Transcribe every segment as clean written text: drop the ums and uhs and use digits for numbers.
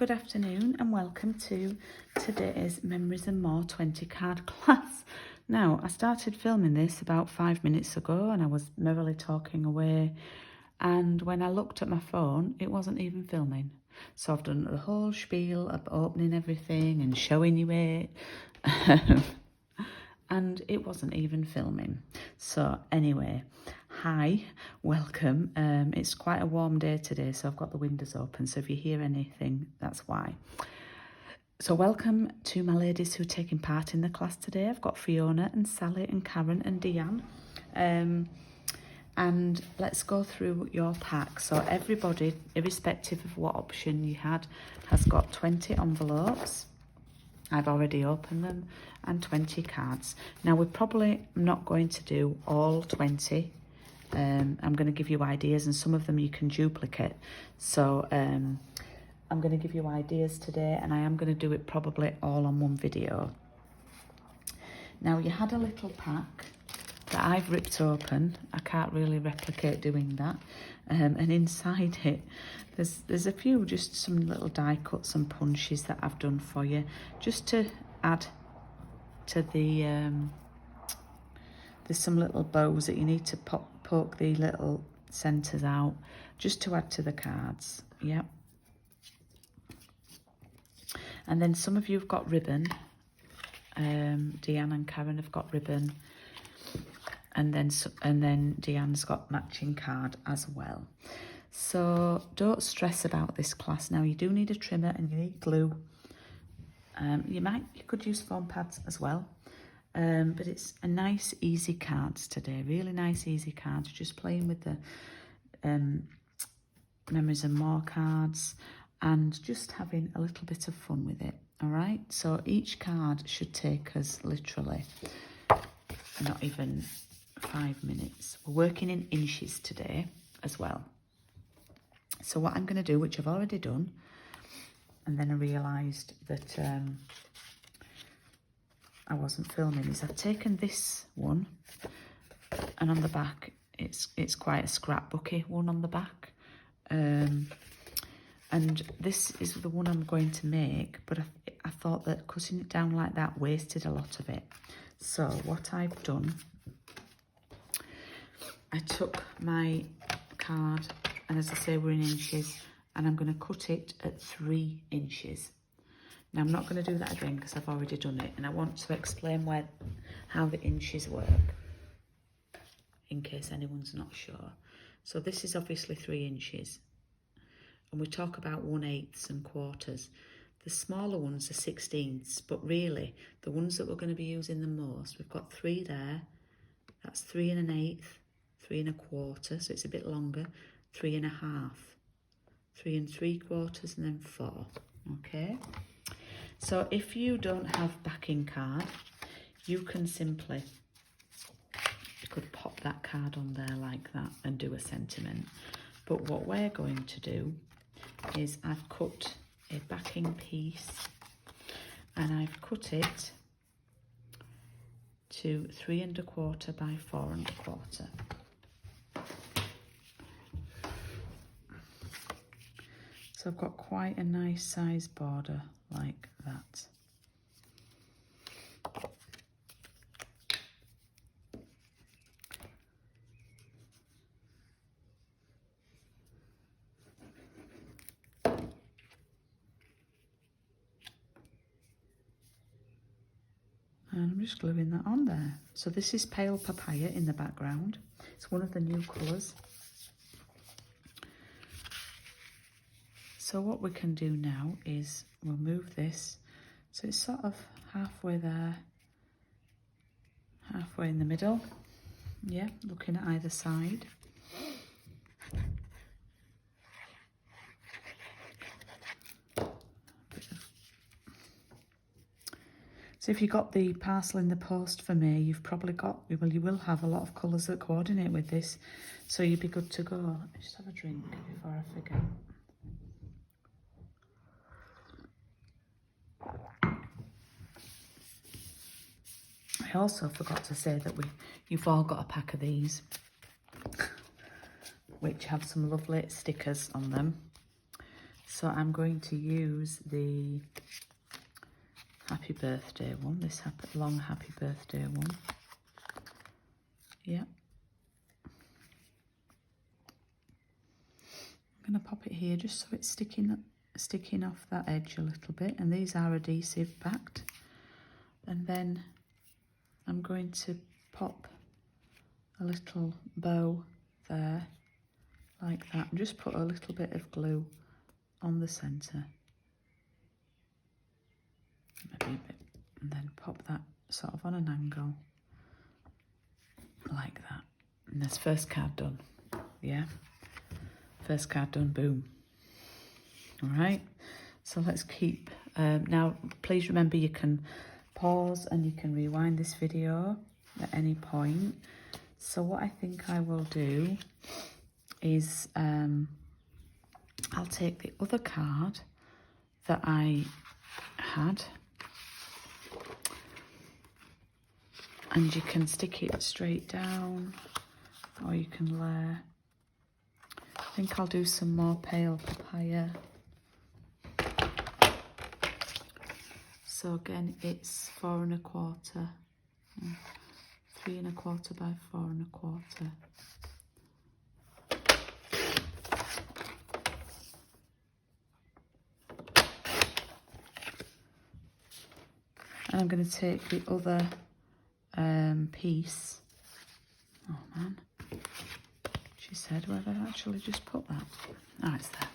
good afternoon and welcome to today's Memories and More 20 card class. Now, I started filming this about 5 minutes ago and I was merrily talking away, and when I looked at my phone, it wasn't even filming. So I've done the whole spiel of opening everything and showing you it. And it wasn't even filming. So anyway, hi, welcome. It's quite a warm day today, so I've got the windows open, so if you hear anything, that's why. So welcome to my ladies who are taking part in the class today. I've got Fiona and Sally and Karen and Deanne. And let's go through your pack. So everybody, irrespective of what option you had, has got 20 envelopes. I've already opened them, and 20 cards. Now, we're probably not going to do all 20. I'm going to give you ideas, and some of them you can duplicate. So I'm going to give you ideas today, and I am going to do it probably all on one video. Now, you had a little pack that I've ripped open. I can't really replicate doing that. And inside it, there's a few, just some little die cuts and punches that I've done for you, just to add to the, there's some little bows that you need to poke the little centres out, just to add to the cards, yep. And then some of you have got ribbon. Deanne and Karen have got ribbon. And then Deanne's got matching card as well. So don't stress about this class. Now, you do need a trimmer and you need glue. You could use foam pads as well. But it's a nice, easy cards today. Really nice, easy cards. Just playing with the Memories and More cards and just having a little bit of fun with it. All right. So each card should take us literally not even 5 minutes. We're working in inches today as well. So what I'm going to do, which I've already done, and then I realised that I wasn't filming, is I've taken this one, and on the back it's quite a scrapbooky one on the back, and this is the one I'm going to make, but I thought that cutting it down like that wasted a lot of it. So what I've done, I took my card, and as I say, we're in inches, and I'm going to cut it at 3 inches. Now, I'm not going to do that again because I've already done it, and I want to explain how the inches work, in case anyone's not sure. So this is obviously 3 inches, and we talk about 1/8 and quarters. The smaller ones are 16ths, but really, the ones that we're going to be using the most, we've got 3 there, that's 3 1/8, 3 1/4, so it's a bit longer, 3 1/2, 3 3/4, and then 4, okay? So if you don't have backing card, you can simply, you could pop that card on there like that and do a sentiment. But what we're going to do is I've cut a backing piece, and I've cut it to 3 1/4 by 4 1/4. So I've got quite a nice size border like that. And I'm just gluing that on there. So this is Pale Papaya in the background. It's one of the new colours. So what we can do now is we'll move this. So it's sort of halfway there, halfway in the middle. Yeah, looking at either side. So if you got the parcel in the post for me, you've probably got, well, you will have a lot of colours that coordinate with this. So you'd be good to go. Let me just have a drink before I forget. I also forgot to say that you've all got a pack of these, which have some lovely stickers on them. So I'm going to use the happy birthday one, this long happy birthday one. Yeah. I'm going to pop it here just so it's sticking off that edge a little bit, and these are adhesive backed. And then I'm going to pop a little bow there like that, and just put a little bit of glue on the centre, maybe a bit, and then pop that sort of on an angle like that. And there's first card done. Yeah, first card done, boom. All right, so let's keep, now please remember you can pause and you can rewind this video at any point. So what I think I will do is I'll take the other card that I had, and you can stick it straight down or you can layer. I think I'll do some more pale papaya. So again, it's 4 1/4, 3 1/4 by 4 1/4. And I'm going to take the other piece. Oh man, she said, where have I actually just put that? Oh, it's there.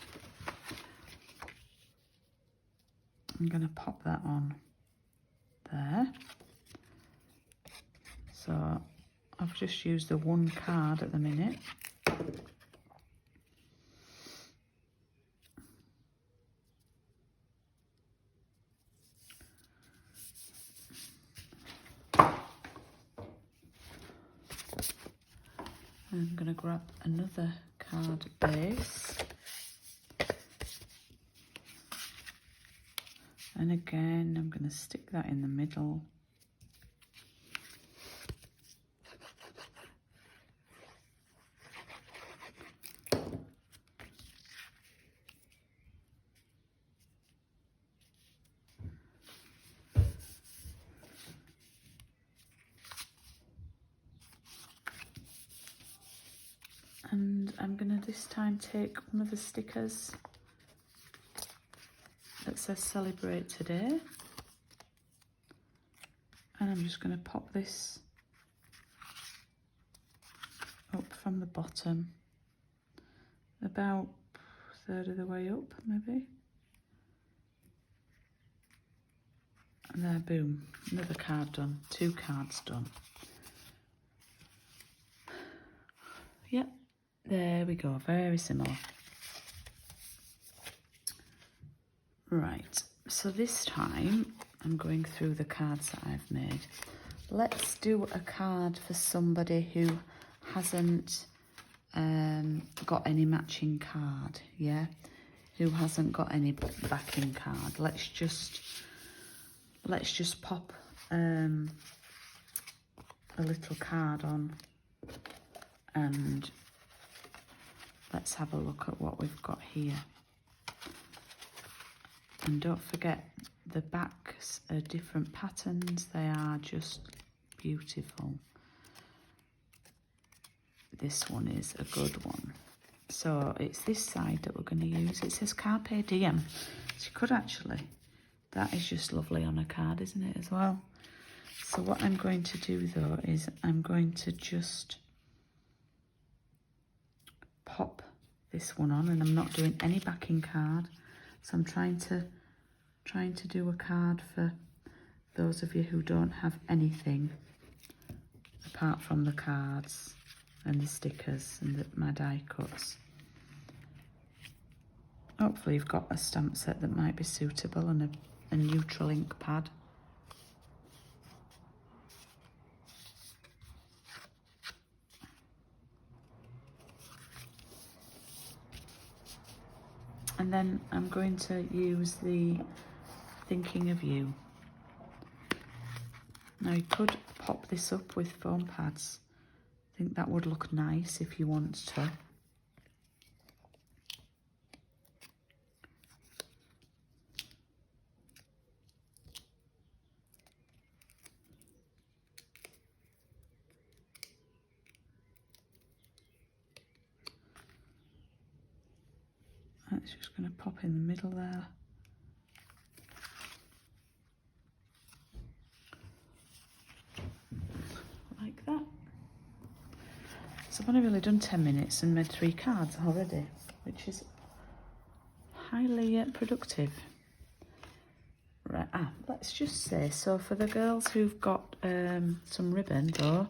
I'm going to pop that on there. So I've just used the one card at the minute. I'm going to grab another card base. And again, I'm going to stick that in the middle. And I'm going to this time take one of the stickers that says celebrate today, and I'm just going to pop this up from the bottom, about a third of the way up maybe. And there, boom, another card done, 2 cards done. Yep, there we go, very similar. Right, so this time I'm going through the cards that I've made. Let's do a card for somebody who hasn't got any matching card, yeah? Who hasn't got any backing card. Let's just pop a little card on, and let's have a look at what we've got here. And don't forget, the backs are different patterns. They are just beautiful. This one is a good one. So it's this side that we're going to use. It says Carpe Diem. So you could actually, that is just lovely on a card, isn't it, as well? So what I'm going to do though is I'm going to just pop this one on, and I'm not doing any backing card. So I'm trying to do a card for those of you who don't have anything apart from the cards and the stickers and my die cuts. Hopefully you've got a stamp set that might be suitable and a neutral ink pad. And then I'm going to use the Thinking of You. Now you could pop this up with foam pads. I think that would look nice if you want to. it's just going to pop in the middle there. Like that. So I've only really done 10 minutes and made 3 cards already, which is highly productive. Right, let's just say, so for the girls who've got some ribbon though,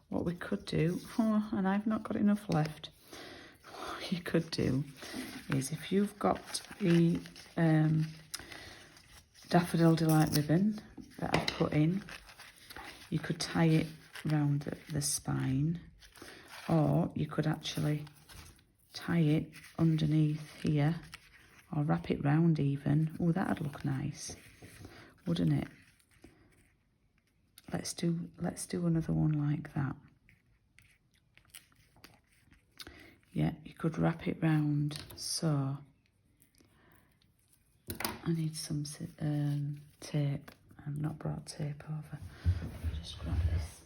what we could do, and I've not got enough left, what you could do is if you've got the Daffodil Delight ribbon that I've put in, you could tie it round the spine, or you could actually tie it underneath here, or wrap it round even. Oh, that'd look nice, wouldn't it? Let's do another one like that. Yeah, you could wrap it round. So I need some tape. I've not brought tape over. I'll just grab this.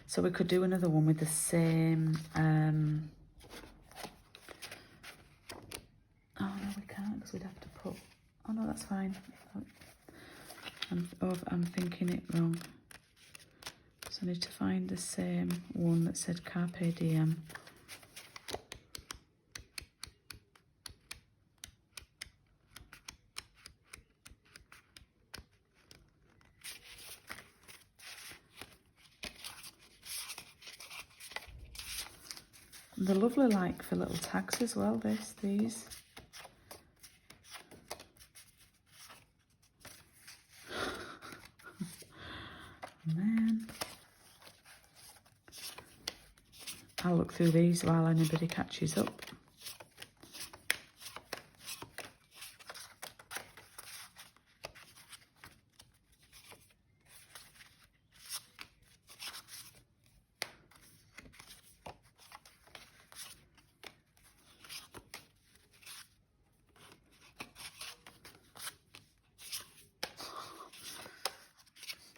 So we could do another one with the same, oh no we can't, because we'd have to put, oh no that's fine. I'm thinking it wrong. So I need to find the same one that said Carpe Diem. And they're lovely, like for little tags as well, these. Man. I'll look through these while anybody catches up.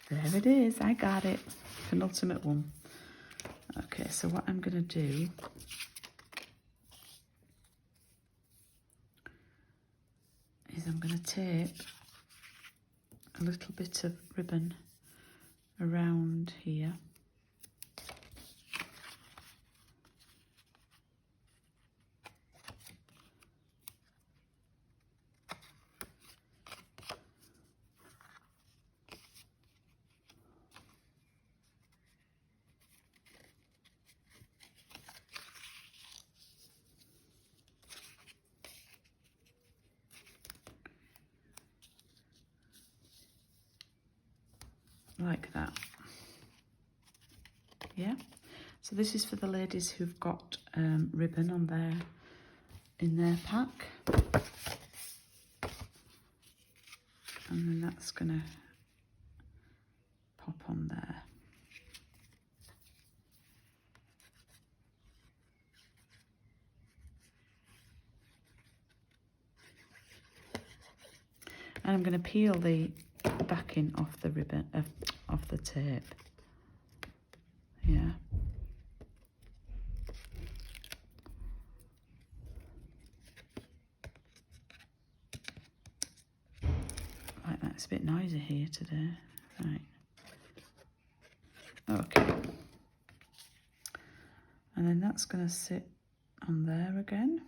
There it is, I got it. Penultimate one. Okay, so what I'm going to do is I'm going to tape a little bit of ribbon around here. Like that. Yeah, so this is for the ladies who've got ribbon on in their pack, and then that's gonna pop on there. And I'm going to peel the backing off the ribbon, off the tape. Yeah. Like that. It's a bit noisy here today. Right. Okay. And then that's going to sit on there again.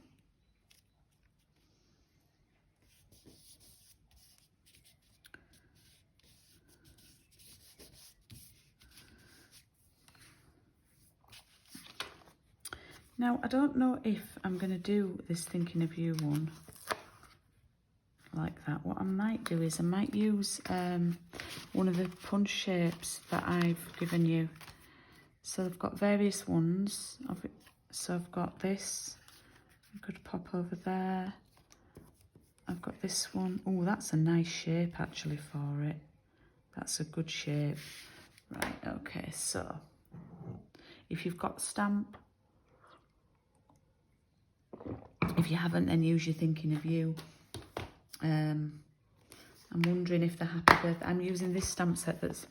Now, I don't know if I'm going to do this Thinking of You one like that. What I might do is I might use one of the punch shapes that I've given you. So I've got various ones. So I've got this. I could pop over there. I've got this one. Oh, that's a nice shape actually for it. That's a good shape. Right, okay, so if you've got stamp, if you haven't, then use your Thinking of You I'm wondering if the happy birthday, I'm using this stamp set that's,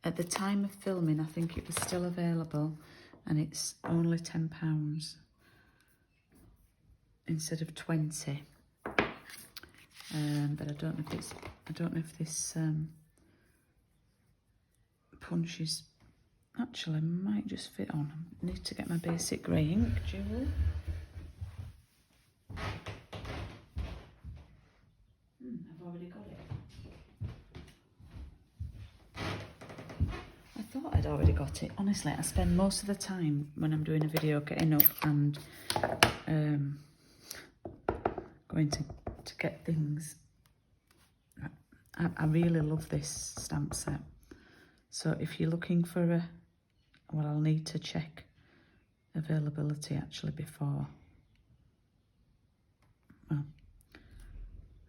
at the time of filming, I think it was still available, and it's only £10 instead of 20. But I don't know if it's, I don't know if this punch is, actually might just fit on. I need to get my basic grey ink, Jewel. I've already got it. I thought I'd already got it. Honestly, I spend most of the time when I'm doing a video getting up and going to get things. I really love this stamp set. So if you're looking for a, well, I'll need to check availability actually before. Well,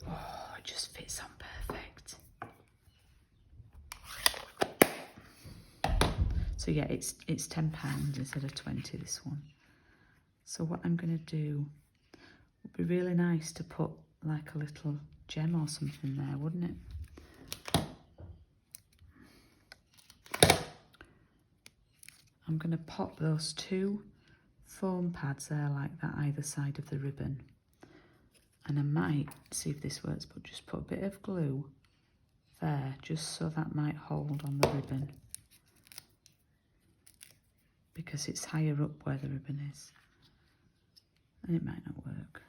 oh, it just fits on perfect. So yeah, it's £10 instead of 20, this one. So what I'm going to do, would be really nice to put like a little gem or something there, wouldn't it? I'm going to pop those 2 foam pads there like that either side of the ribbon. And I might, see if this works, but just put a bit of glue there, just so that might hold on the ribbon. Because it's higher up where the ribbon is. And it might not work.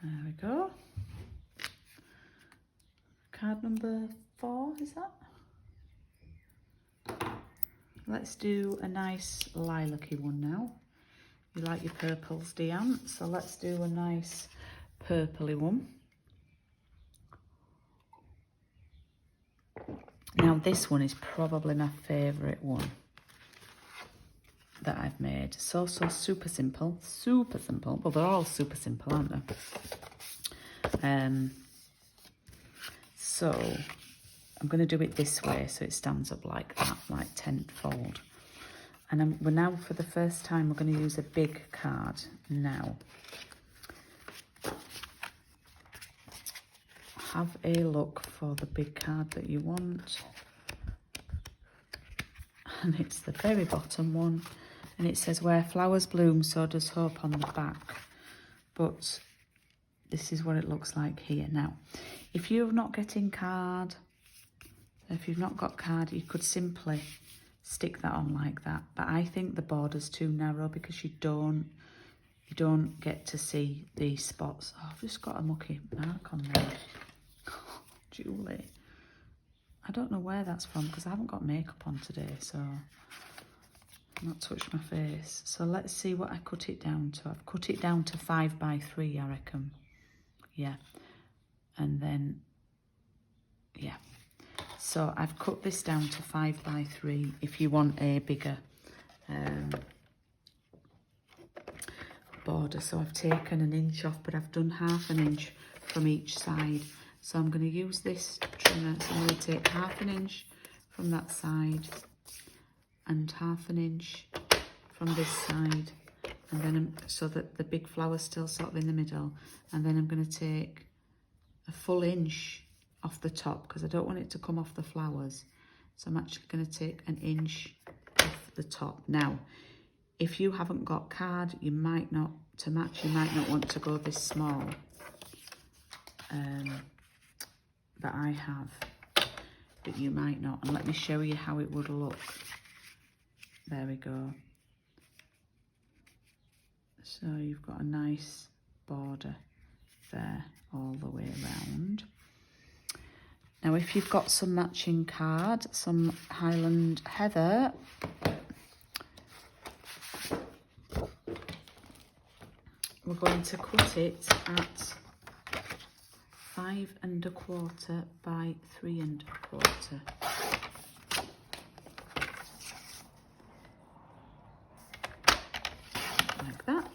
There we go. Card number 4, is that? Let's do a nice lilac-y one now. You like your purples, Deanne? So let's do a nice purpley one. Now this one is probably my favourite one that I've made. So super simple, super simple. Well, they're all super simple, aren't they? So I'm going to do it this way so it stands up like that, like tenfold. And we're now, for the first time, we're going to use a big card now. Have a look for the big card that you want. And it's the very bottom one. And it says, where flowers bloom, so does hope on the back. But this is what it looks like here. Now, if you're not getting card, if you've not got card, you could simply stick that on like that. But I think the border's too narrow because you don't get to see these spots. Oh, I've just got a mucky mark on there. Oh, Julie. I don't know where that's from because I haven't got makeup on today, so I've not touched my face. So let's see what I cut it down to. I've cut it down to 5 by 3, I reckon. Yeah. And then, yeah. So I've cut this down to 5 by 3 if you want a bigger border. So I've taken 1 inch off, but I've done ½ inch from each side. So I'm going to use this trimmer. So I'm going to take ½ inch from that side and ½ inch from this side. And then so that the big flower's still sort of in the middle. And then I'm going to take a full inch off the top because I don't want it to come off the flowers. So I'm actually going to take 1 inch off the top. Now, if you haven't got card, you might not, to match, you might not want to go this small. But I have, but you might not. And let me show you how it would look. There we go. So you've got a nice border there all the way around. Now, if you've got some matching card, some Highland Heather, we're going to cut it at 5 1/4 by 3 1/4. Like that.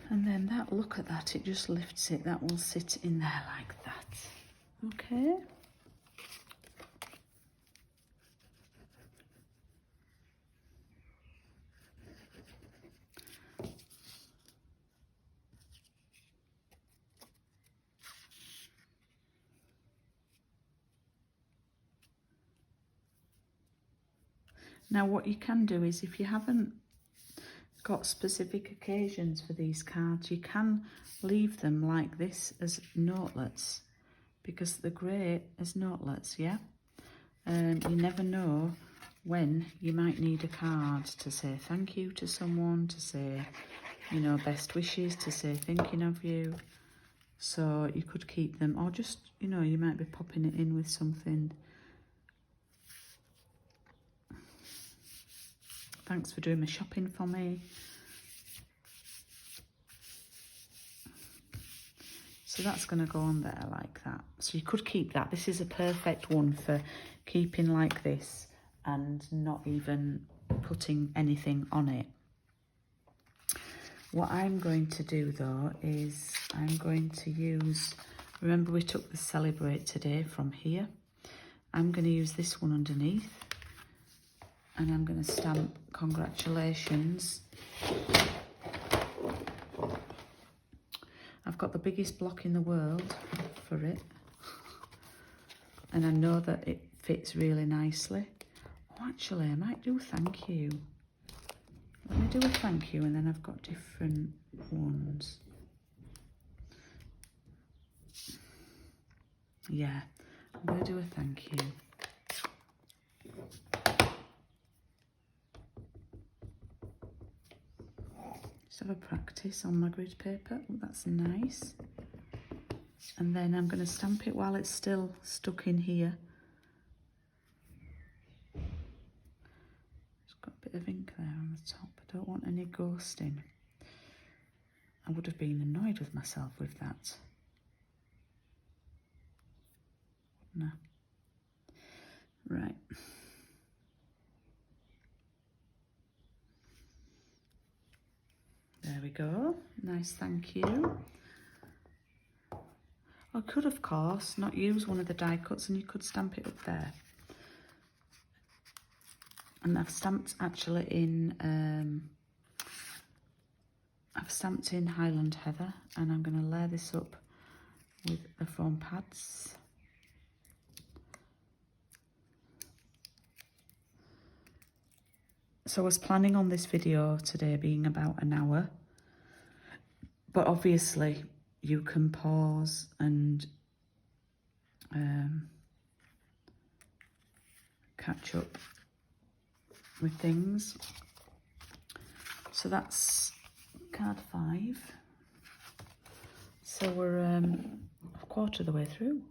And then that, look at that, it just lifts it. That will sit in there like that. Okay. Now what you can do is, if you haven't got specific occasions for these cards, you can leave them like this as notelets, because they're great as notelets, yeah? You never know when you might need a card to say thank you to someone, to say, you know, best wishes, to say thinking of you. So you could keep them, or just, you know, you might be popping it in with something. Thanks for doing my shopping for me. So that's going to go on there like that. So you could keep that. This is a perfect one for keeping like this and not even putting anything on it. What I'm going to do though is I'm going to use, remember we took the Celebrate today from here. I'm going to use this one underneath, and I'm going to stamp congratulations. I've got the biggest block in the world for it, and I know that it fits really nicely. Oh, actually, I might do thank you. Let me do a thank you, and then I've got different ones. Yeah, I'm going to do a thank you. Just have a practice on my grid paper. Oh, that's nice. And then I'm going to stamp it while it's still stuck in here. It's got a bit of ink there on the top. I don't want any ghosting. I would have been annoyed with myself with that. No. Right. There we go. Nice thank you. I could, of course, not use one of the die cuts, and you could stamp it up there. And I've stamped actually in, I've stamped in Highland Heather, and I'm going to layer this up with the foam pads. So I was planning on this video today being about an hour, but obviously you can pause and catch up with things. So that's card 5. So we're a quarter of the way through.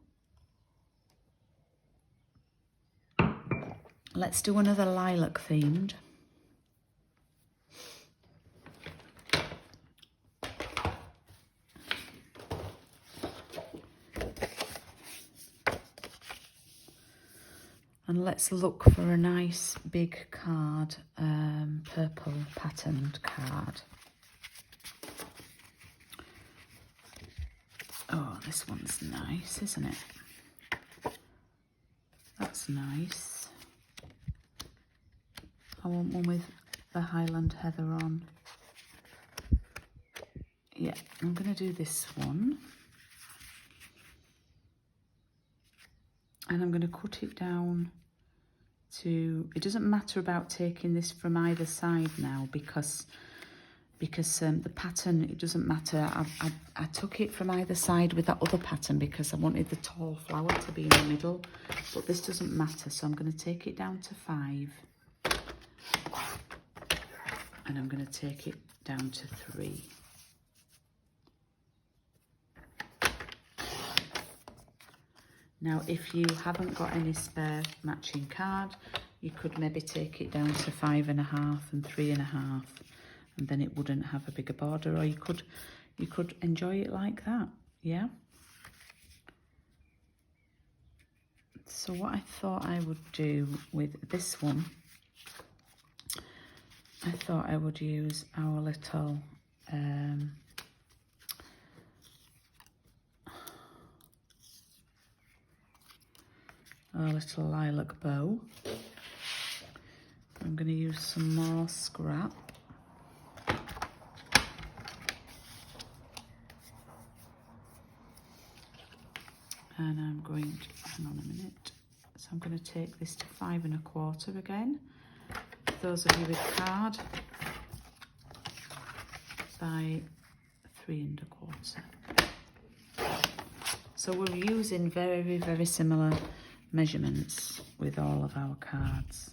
Let's do another lilac themed. And let's look for a nice big card, purple patterned card. Oh, this one's nice, isn't it? That's nice. I want one with the Highland Heather on. Yeah, I'm going to do this one. And I'm going to cut it down to, it doesn't matter about taking this from either side now, because the pattern, it doesn't matter. I took it from either side with that other pattern because I wanted the tall flower to be in the middle, but this doesn't matter. So I'm going to take it down to 5, and I'm going to take it down to 3. Now, if you haven't got any spare matching card, you could maybe take it down to 5.5 and 3.5, and then it wouldn't have a bigger border, or you could enjoy it like that, yeah? So what I thought I would do with this one, I thought I would use our little our little lilac bow. I'm going to use some more scrap. And I'm going to, hang on a minute. So I'm going to take this to 5 1/4 again. For those of you with card, by 3 1/4. So we're using very, very similar measurements with all of our cards.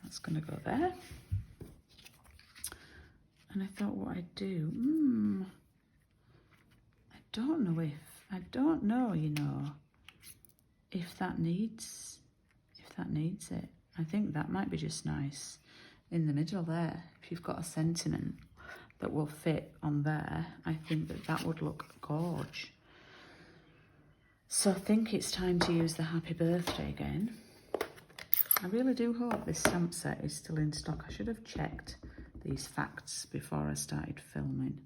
That's going to go there. And I thought what I'd do, I don't know, you know, if that needs it. I think that might be just nice in the middle there. If you've got a sentiment that will fit on there, I think that would look gorge. So I think it's time to use the happy birthday again. I really do hope this stamp set is still in stock. I should have checked these facts before I started filming.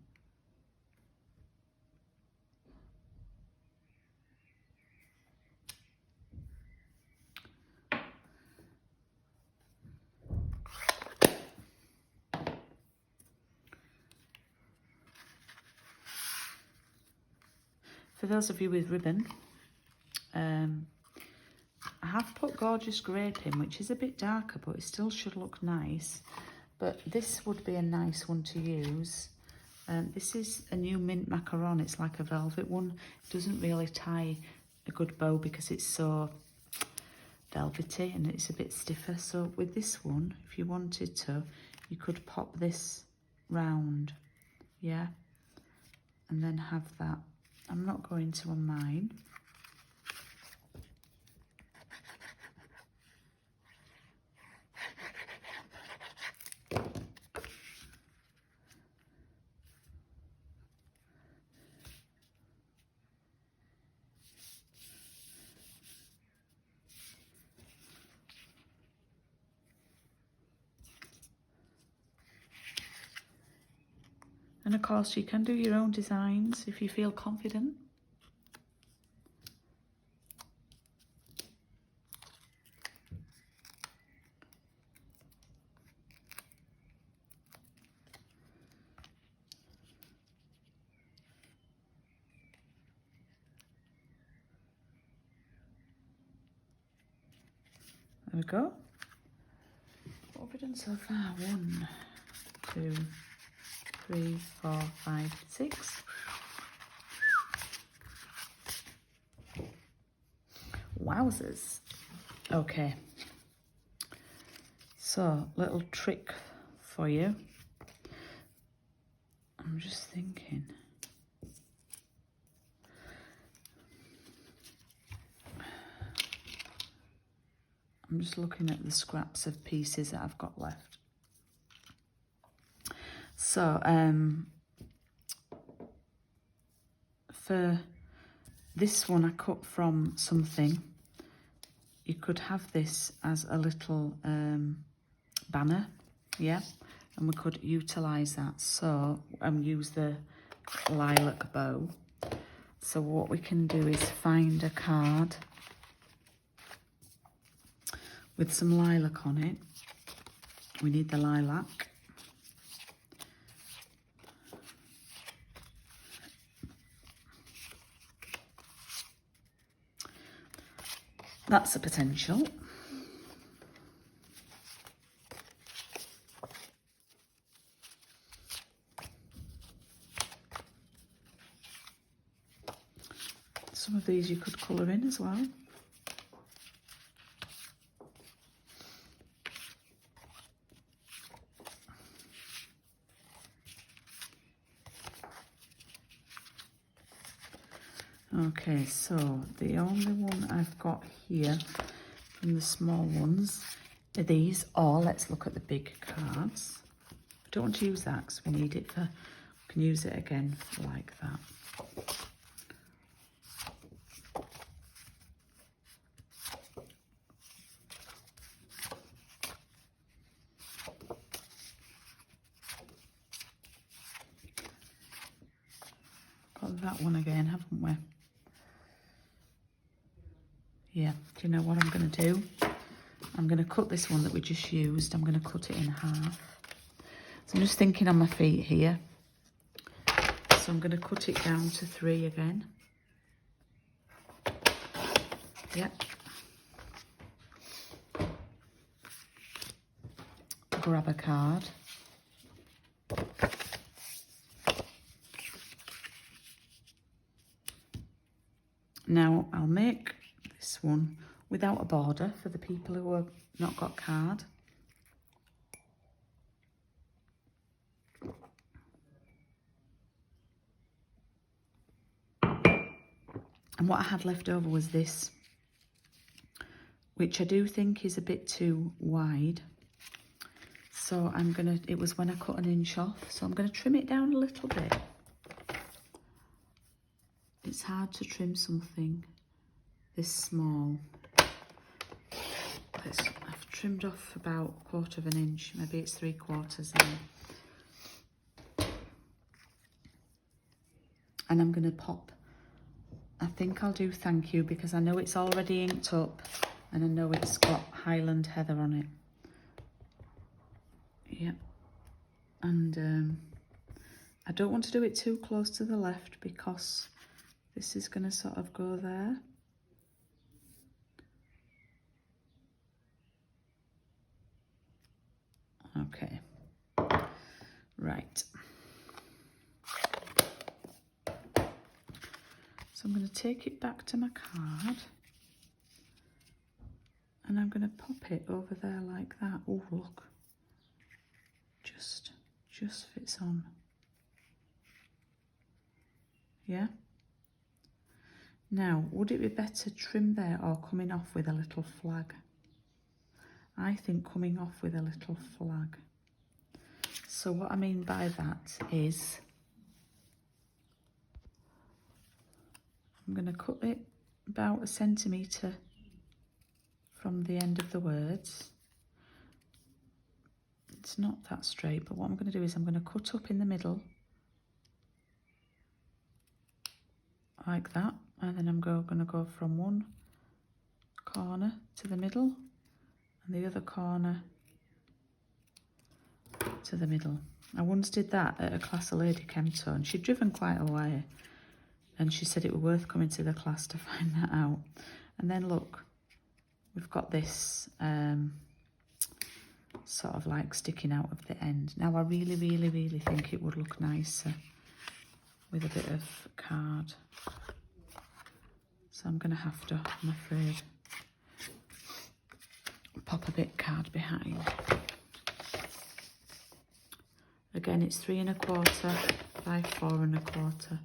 For those of you with ribbon, I have put Gorgeous Grape in, which is a bit darker, but it still should look nice. But this would be a nice one to use. This is a new mint macaron. It's like a velvet one. It doesn't really tie a good bow because it's so velvety and it's a bit stiffer. So with this one, if you wanted to, you could pop this round, yeah, and then have that. I'm not going to on mine. And of course you can do your own designs if you feel confident. There we go. What have we done so far? 1, 2, 3, 4, 5, 6. Wowzers. Okay. So, little trick for you. I'm just thinking. I'm just looking at the scraps of pieces that I've got left. So, for this one I cut from something. You could have this as a little banner, yeah? And we could utilise that. So, use the lilac bow. So what we can do is find a card with some lilac on it. We need the lilac. That's a potential. Some of these you could colour in as well. Okay, so the only one I've got here from the small ones are these, or let's look at the big cards. I don't want to use that because we need it for, we can use it again like that. Got that one again, haven't we? Yeah, do you know what I'm going to do? I'm going to cut this one that we just used. I'm going to cut it in half. So I'm just thinking on my feet here. So I'm going to cut it down to 3 again. Yep. Grab a card. Now I'll make this one without a border for the people who have not got card. And what I had left over was this, which I do think is a bit too wide. So I'm gonna, it was when I cut an inch off, so I'm gonna trim it down a little bit. It's hard to trim something this small. I've trimmed off about 1/4 of an inch, maybe it's 3/4 now. And I'm gonna pop, I think I'll do thank you because I know it's already inked up and I know it's got Highland Heather on it. Yep. And I don't want to do it too close to the left because this is going to sort of go there. Okay. Right. So I'm going to take it back to my card and I'm going to pop it over there like that. Oh, look. Just fits on. Yeah. Now, would it be better trim there or coming off with a little flag? I think coming off with a little flag. So what I mean by that is I'm going to cut it about 1 centimetre from the end of the words. It's not that straight, but what I'm going to do is I'm going to cut up in the middle like that, and then I'm going to go from one corner to the middle and the other corner to the middle. I once did that at a class of Lady Kemto and she'd driven quite a way and she said it was worth coming to the class to find that out. And then look, we've got this sort of like sticking out of the end. Now I really think it would look nicer with a bit of card. So I'm going to have to, I'm afraid, pop a bit card behind. Again, it's 3 1/4 by 4 1/4.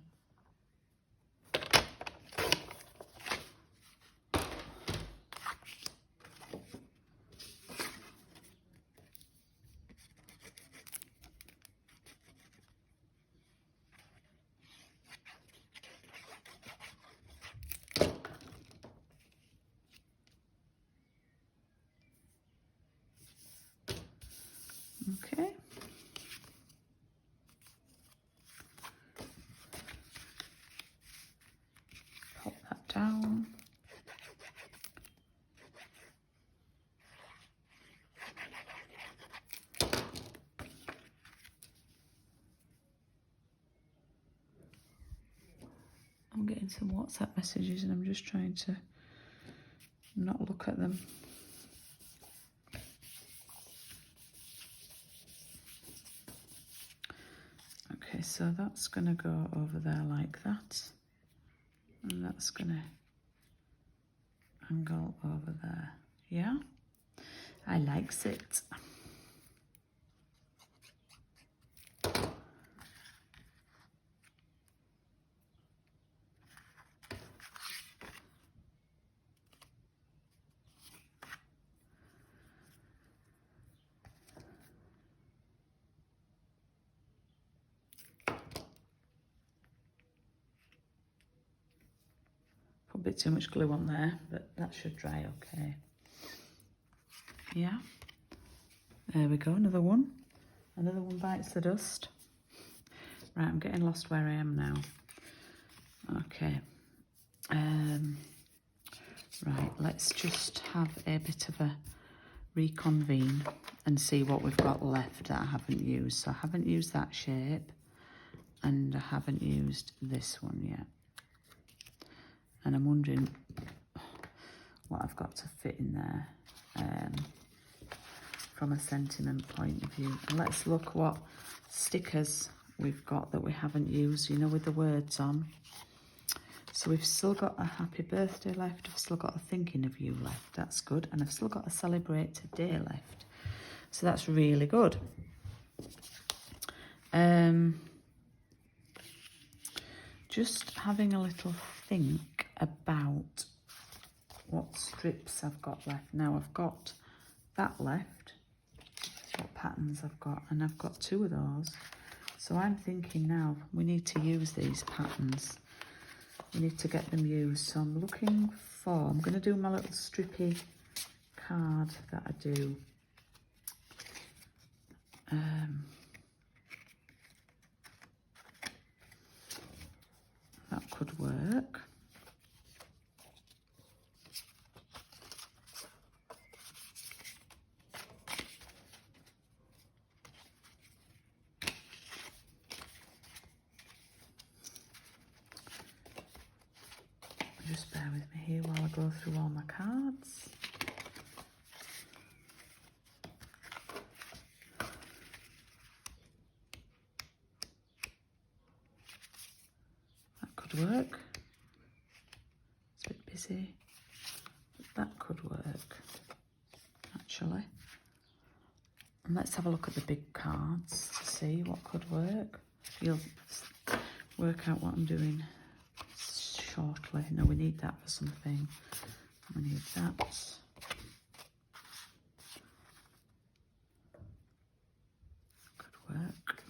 Okay. Pop that down. I'm getting some WhatsApp messages and I'm just trying to not look at them. Okay, so that's going to go over there like that. And that's going to angle over there. Yeah? I likes it. a bit too much glue on there, but that should dry okay. Yeah, there we go, another one. Another one bites the dust. Right, I'm getting lost where I am now. Okay. Right, let's just have a bit of a reconvene and see what we've got left that I haven't used. So I haven't used that shape and I haven't used this one yet. And I'm wondering what I've got to fit in there from a sentiment point of view. And let's look what stickers we've got that we haven't used, you know, with the words on. So we've still got a happy birthday left, I've still got a thinking of you left, that's good. And I've still got a celebrate today left. So that's really good. Just having a little think about what strips I've got left. Now I've got that left, what patterns I've got, and I've got 2 of those. So I'm thinking now we need to use these patterns. We need to get them used. So I'm looking for, I'm going to do my little strippy card that I do. That could work. Just bear with me here while I go through all my cards. That could work. It's a bit busy, but that could work, actually. And let's have a look at the big cards to see what could work. You'll work out what I'm doing shortly. No, we need that for something. We need that. Could work.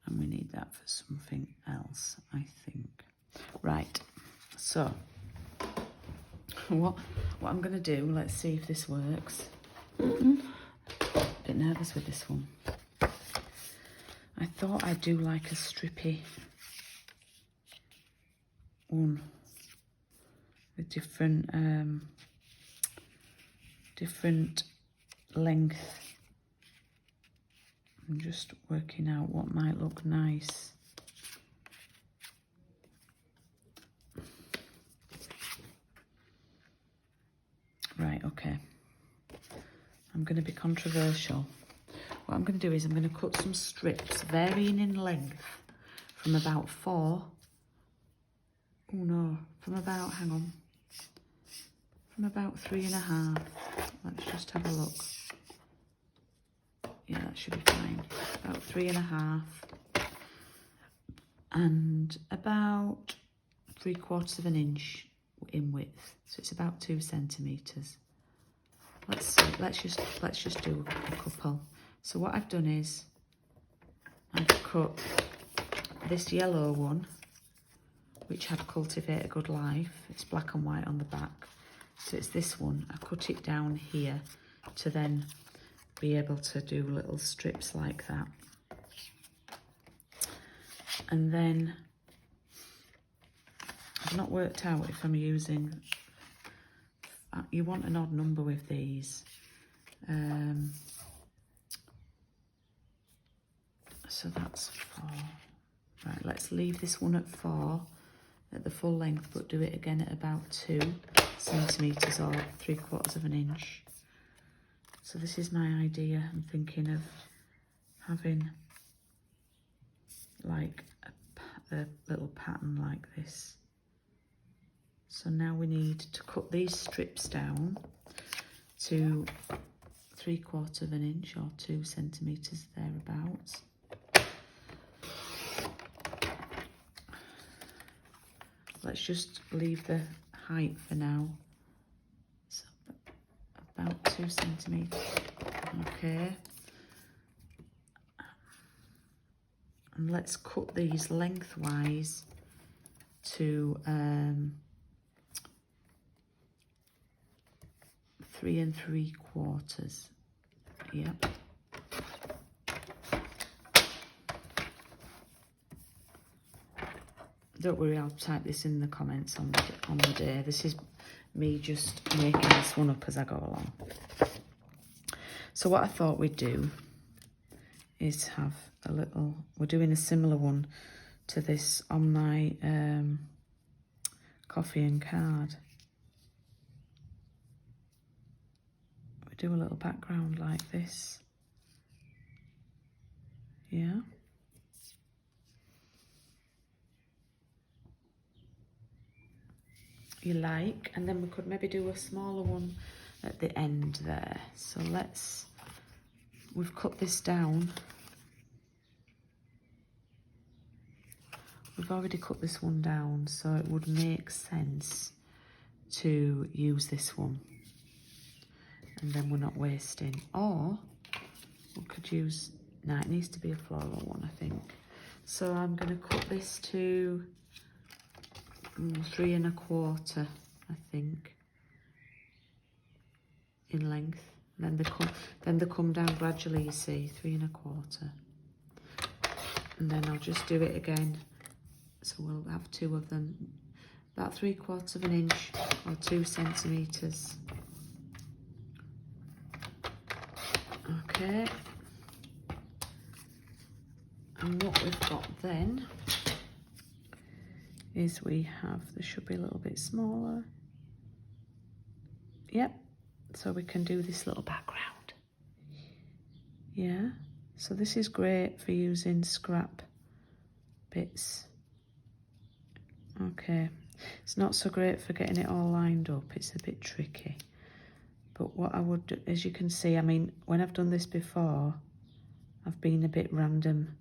And we need that for something else, I think. Right, so what I'm going to do, let's see if this works. Bit nervous with this one. I thought I'd do like a strippy one with different length. I'm just working out what might look nice. Right, okay. I'm going to be controversial. What I'm going to do is I'm going to cut some strips varying in length from about 4. Oh no, from about, hang on, from about 3.5. Let's just have a look. Yeah, that should be fine. About 3.5. And about 3/4 of an inch in width. So it's about 2 centimetres. Let's see, let's just do a couple. So what I've done is I've cut this yellow one, which had Cultivate a Good Life. It's black and white on the back. So it's this one. I cut it down here to then be able to do little strips like that. And then I've not worked out if I'm using, you want an odd number with these. So that's 4. Right, let's leave this one at 4 at the full length, but do it again at about 2 centimetres or 3/4 of an inch. So this is my idea. I'm thinking of having like a little pattern like this. So now we need to cut these strips down to 3/4 of an inch or 2 centimetres thereabouts. Let's just leave the height for now. So about 2 centimetres. Okay. And let's cut these lengthwise to 3 3/4. Yep. Don't worry, I'll type this in the comments on the day. This is me just making this one up as I go along. So what I thought we'd do is have a little, we're doing a similar one to this on my coffee and card. We do a little background like this. Yeah. You like, and then we could maybe do a smaller one at the end there. So we've cut this down. We've already cut this one down, so it would make sense to use this one. And then we're not wasting. Or we could use, no, it needs to be a floral one, I think. So I'm going to cut this to 3 1/4, I think, in length. And then they come down gradually, you see, 3 1/4. And then I'll just do it again. So we'll have 2 of them, about 3/4 of an inch or 2 centimetres. Okay. And what we've got then is we have, this should be a little bit smaller. Yep, so we can do this little background. Yeah, so this is great for using scrap bits. Okay, it's not so great for getting it all lined up, it's a bit tricky. But what I would do, as you can see, I mean, when I've done this before, I've been a bit random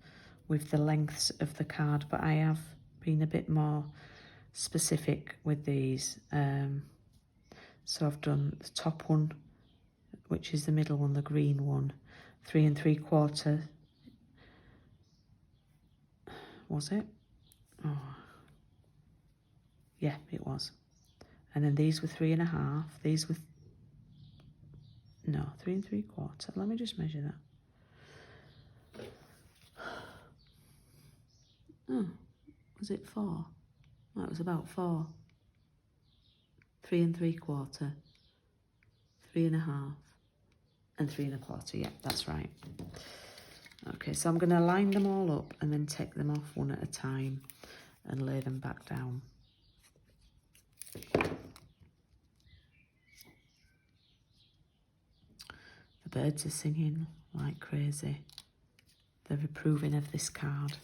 with the lengths of the card, but I have been a bit more specific with these. So I've done the top one, which is the middle one, the green one, 3 3/4. Was it? Oh, yeah, it was. And then these were 3 1/2. These were, no, 3 3/4. Let me just measure that. Oh, was it 4? That was about 4. 3 3/4, 3 1/2, and 3 1/4. Yeah, that's right. Okay, so I'm going to line them all up and then take them off one at a time and lay them back down. The birds are singing like crazy. They're approving of this card.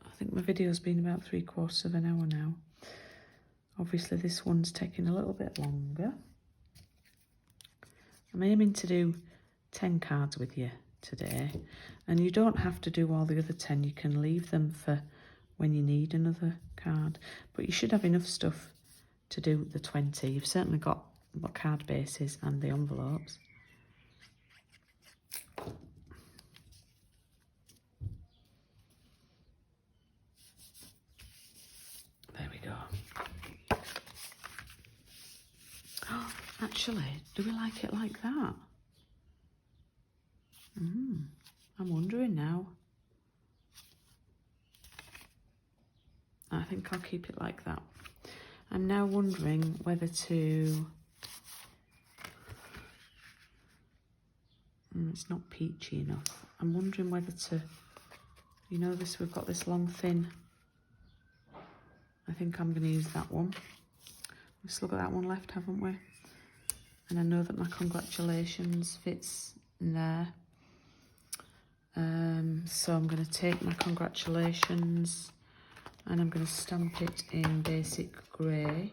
I think my video's been about 3/4 of an hour now. Obviously this one's taking a little bit longer. I'm aiming to do 10 cards with you today, and you don't have to do all the other 10. You can leave them for when you need another card, but you should have enough stuff to do the 20. You've certainly got the card bases and the envelopes. There we go. Oh, actually, do we like it like that? I'm wondering now. I think I'll keep it like that. I'm now wondering whether to It's not peachy enough. I'm wondering whether to, you know this, we've got this long thin. I think I'm going to use that one. We've still got that one left, haven't we? And I know that my congratulations fits in there. So I'm going to take my congratulations and I'm going to stamp it in basic grey.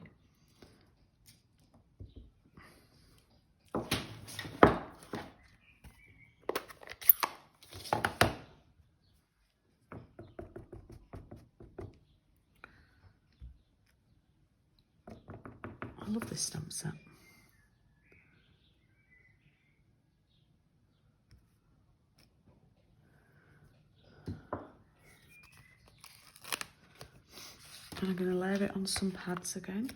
I love this stamp set. And I'm going to layer it on some pads again.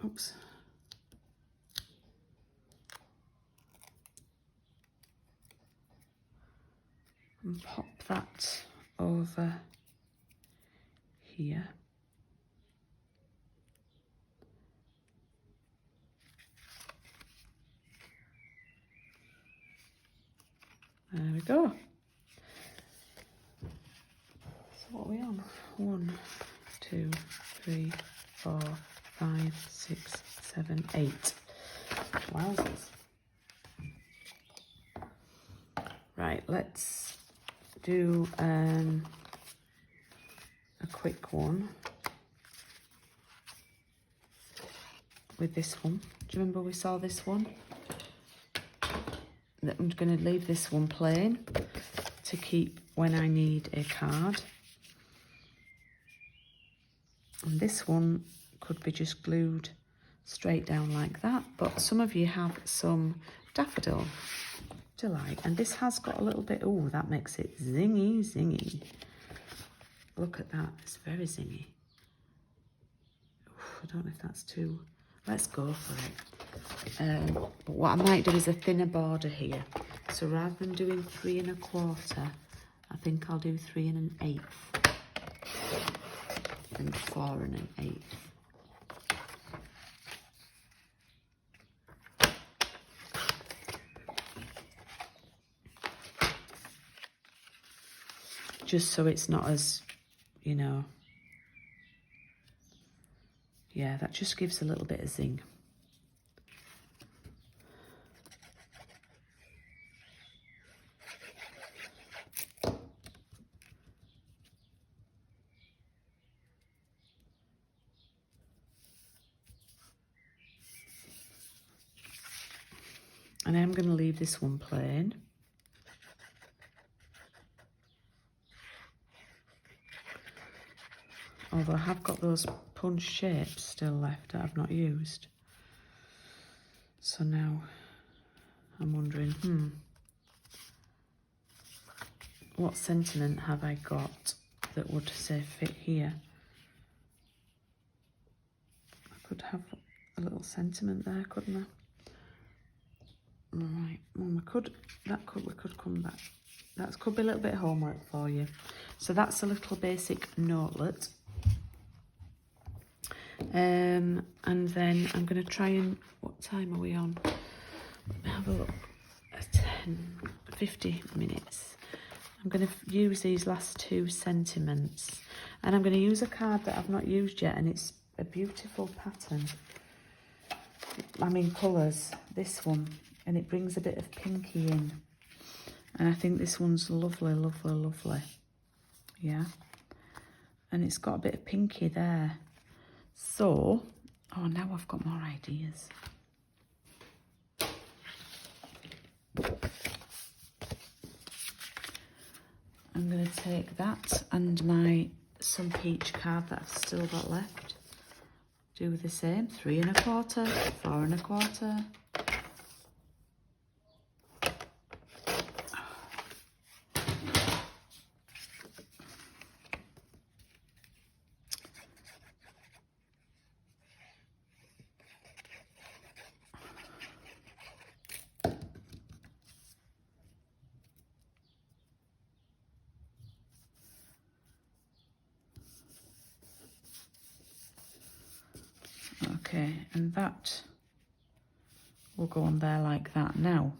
Oops. And pop that over here. There we go. So what are we on? 1, 2, 3, 4, 5, 6, 7, 8. Wowzers. Right, let's do a quick one with this one. Do you remember we saw this one? I'm going to leave this one plain to keep when I need a card. And this one could be just glued straight down like that, but some of you have some daffodil delight, and this has got a little bit, oh, that makes it zingy, zingy. Look at that, it's very zingy. Oof, I don't know if that's too, let's go for it. But what I might do is a thinner border here. So rather than doing 3 1/4, I think I'll do 3 1/8 and 4 1/8. Just so it's not as, you know, yeah, that just gives a little bit of zing. And I'm going to leave this one plain. Although I have got those punch shapes still left that I've not used. So now I'm wondering, what sentiment have I got that would say fit here? I could have a little sentiment there, couldn't I? Right, well, we could come back. That could be a little bit of homework for you. So that's a little basic notelet. And then I'm going to try and, what time are we on? Let me have a look. 50 minutes. I'm going to use these last 2 sentiments. And I'm going to use a card that I've not used yet, and it's a beautiful pattern. I mean colours, this one. And it brings a bit of pinky in. And I think this one's lovely, lovely, lovely. Yeah. And it's got a bit of pinky there. So, oh, now I've got more ideas. I'm going to take that and my some peach card that I've still got left. Do the same, 3 1/4, 4 1/4. Okay, and that will go on there like that. Now,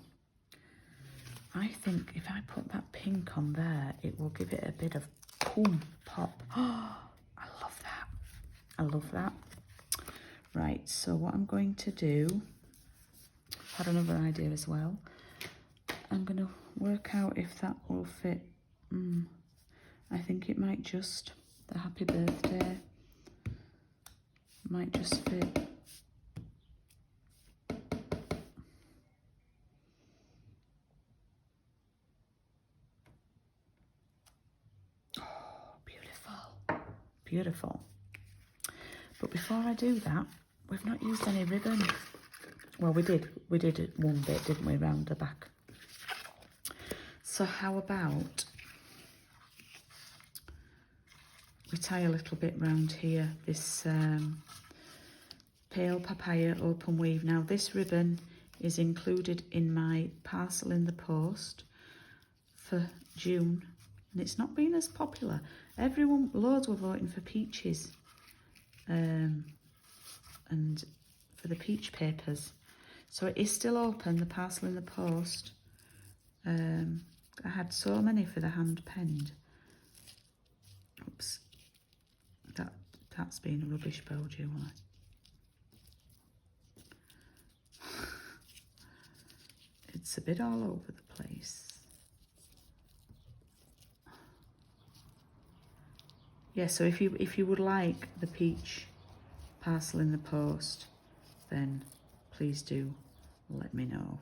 I think if I put that pink on there, it will give it a bit of boom, pop. Oh, I love that. I love that. Right, so what I'm going to do, I've had another idea as well. I'm going to work out if that will fit. I think it might just, the happy birthday, might just fit. Oh, beautiful, beautiful. But before I do that, we've not used any ribbon. Well, we did one bit, didn't we, round the back. So how about we tie a little bit round here, this pale papaya open weave. Now this ribbon is included in my parcel in the post for June, and it's not been as popular. Loads were voting for peaches and for the peach papers. So it is still open, the parcel in the post. I had so many for the hand penned. Oops, that's been a rubbish bow jewellery. It's a bit all over the place. Yeah, so if you would like the peach parcel in the post, then please do let me know.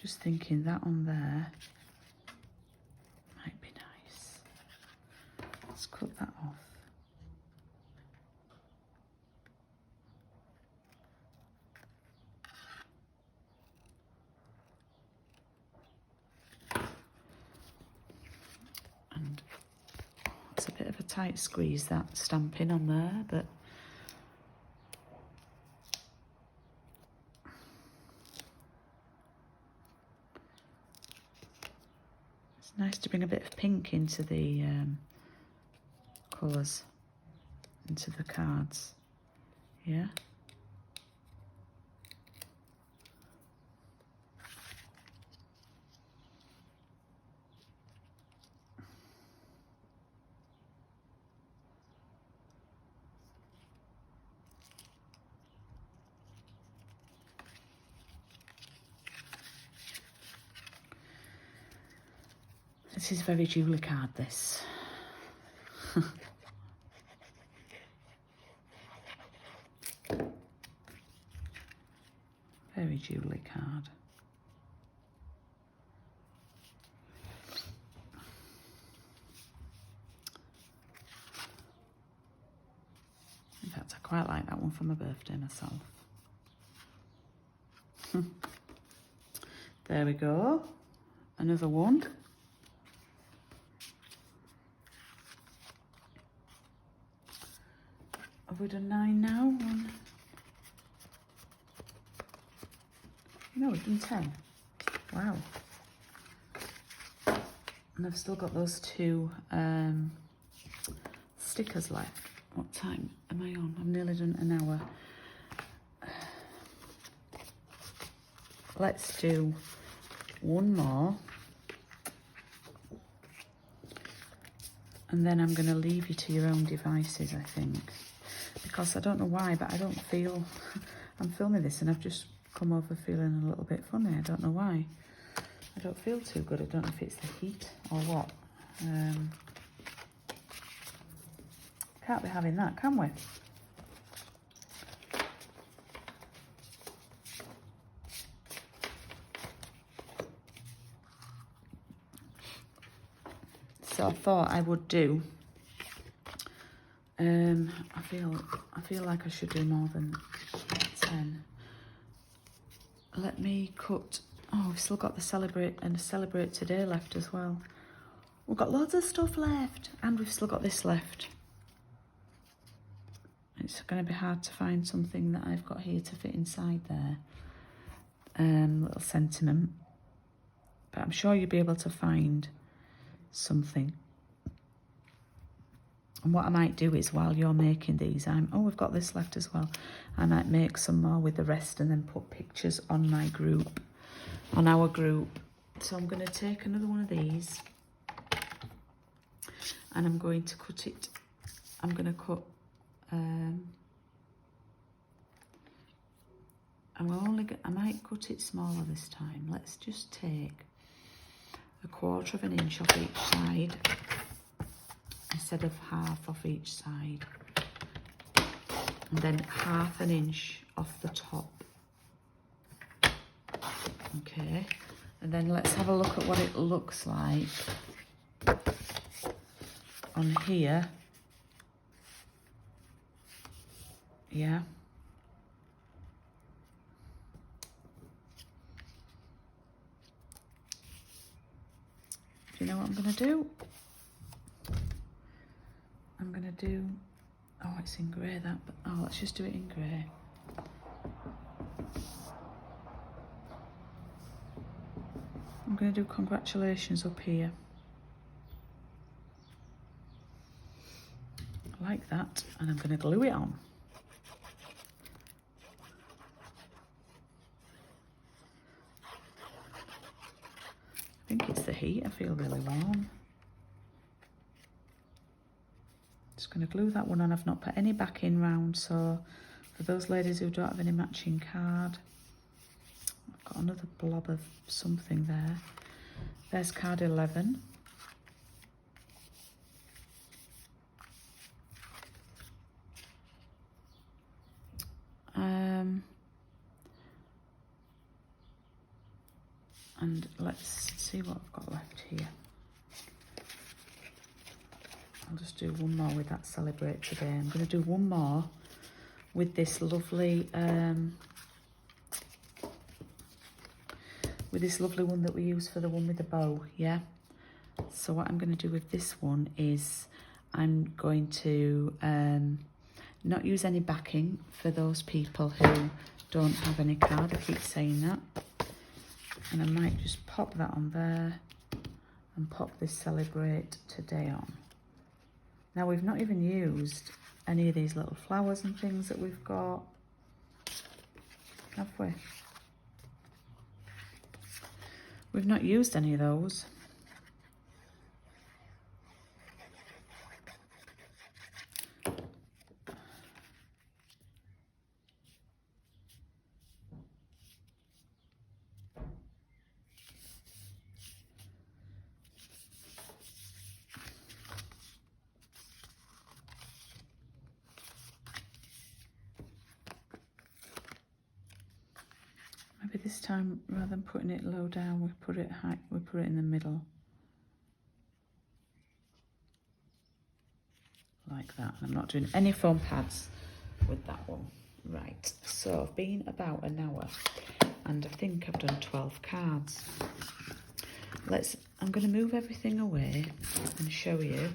Just thinking that on there might be nice. Let's cut that off. And it's a bit of a tight squeeze, that stamping on there, but it's nice to bring a bit of pink into the colours, into the cards. Yeah. This is very Julie card, this. Very Julie card. In fact, I quite like that one for my birthday myself. There we go. Another one. Have we done 9 now? One. No, we've done 10. Wow. And I've still got those 2 stickers left. What time am I on? I've nearly done an hour. Let's do one more. And then I'm going to leave you to your own devices, I think. Because I don't know why, but I don't feel... I'm filming this and I've just come over feeling a little bit funny. I don't know why. I don't feel too good. I don't know if it's the heat or what. Can't be having that, can we? So I thought I would do. I feel like I should do more than 10. Let me cut. Oh, we've still got the celebrate and the celebrate today left as well. We've got loads of stuff left, and we've still got this left. It's going to be hard to find something that I've got here to fit inside there. Little sentiment, but I'm sure you'll be able to find something. And what I might do is, while you're making these, oh, we've got this left as well. I might make some more with the rest and then put pictures on my group, on our group. So I'm going to take another one of these and I'm going to cut it. I'm going to cut, I might cut it smaller this time. Let's just take 1/4 of an inch off each side, instead of half off each side, and then 1/2 an inch off the top. Okay, and then let's have a look at what it looks like on here. Yeah. Do you know what I'm going to do? I'm going to do, oh, it's in grey that, but oh, let's just do it in grey. I'm going to do congratulations up here. Like that, and I'm going to glue it on. I think it's the heat, I feel really warm. Just going to glue that one on. I've not put any backing round, so for those ladies who don't have any matching card, I've got another blob of something there. There's card 11. And let's see what I've got left here. I'll just do one more with that Celebrate Today. I'm going to do one more with this lovely one that we use for the one with the bow, yeah? So what I'm going to do with this one is I'm going to not use any backing for those people who don't have any card. I keep saying that. And I might just pop that on there and pop this Celebrate Today on. Now, we've not even used any of these little flowers and things that we've got, have we? We've not used any of those. Maybe this time, rather than putting it low down, we put it high, we put it in the middle. Like that. I'm not doing any foam pads with that one. Right, so I've been about an hour and I think I've done 12 cards. I'm going to move everything away and show you.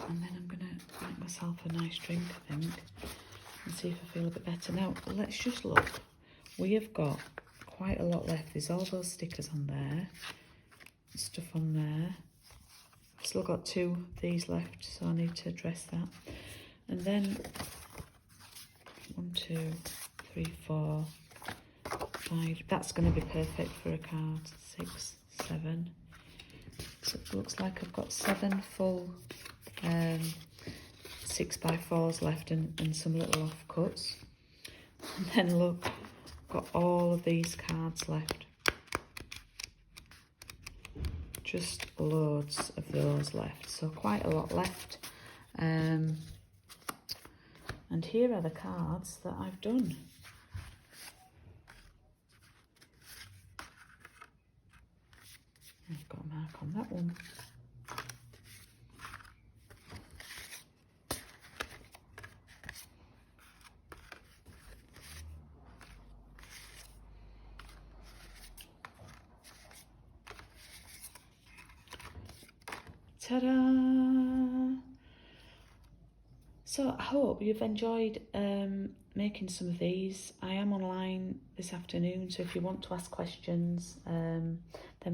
And then I'm going to make myself a nice drink, I think, and see if I feel a bit better. Now, let's just look. We have got quite a lot left. There's all those stickers on there, stuff on there. I've still got 2 of these left, so I need to address that. And then 1, 2, 3, 4, 5. That's going to be perfect for a card. 6, 7. So it looks like I've got 7 full 6x4s left and some little offcuts. And then look, I've got all of these cards left. Just loads of those left. So quite a lot left. And here are the cards that I've done. I've got a mark on that one. Ta-da! So I hope you've enjoyed making some of these. I am online this afternoon, so if you want to ask questions, then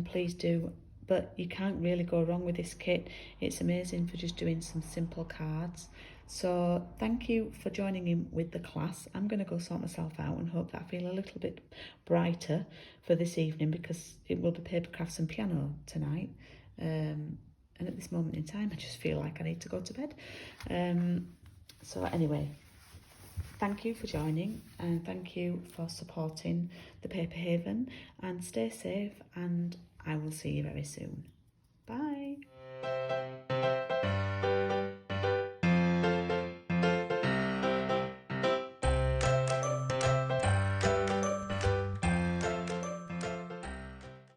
please do but you can't really go wrong with this kit. It's amazing for just doing some simple cards. So thank you for joining in with the class. I'm going to go sort myself out and hope that I feel a little bit brighter for this evening, because it will be paper crafts and piano tonight. And at this moment in time, I just feel like I need to go to bed. So anyway, thank you for joining, and thank you for supporting the Paper Haven, and stay safe, and I will see you very soon.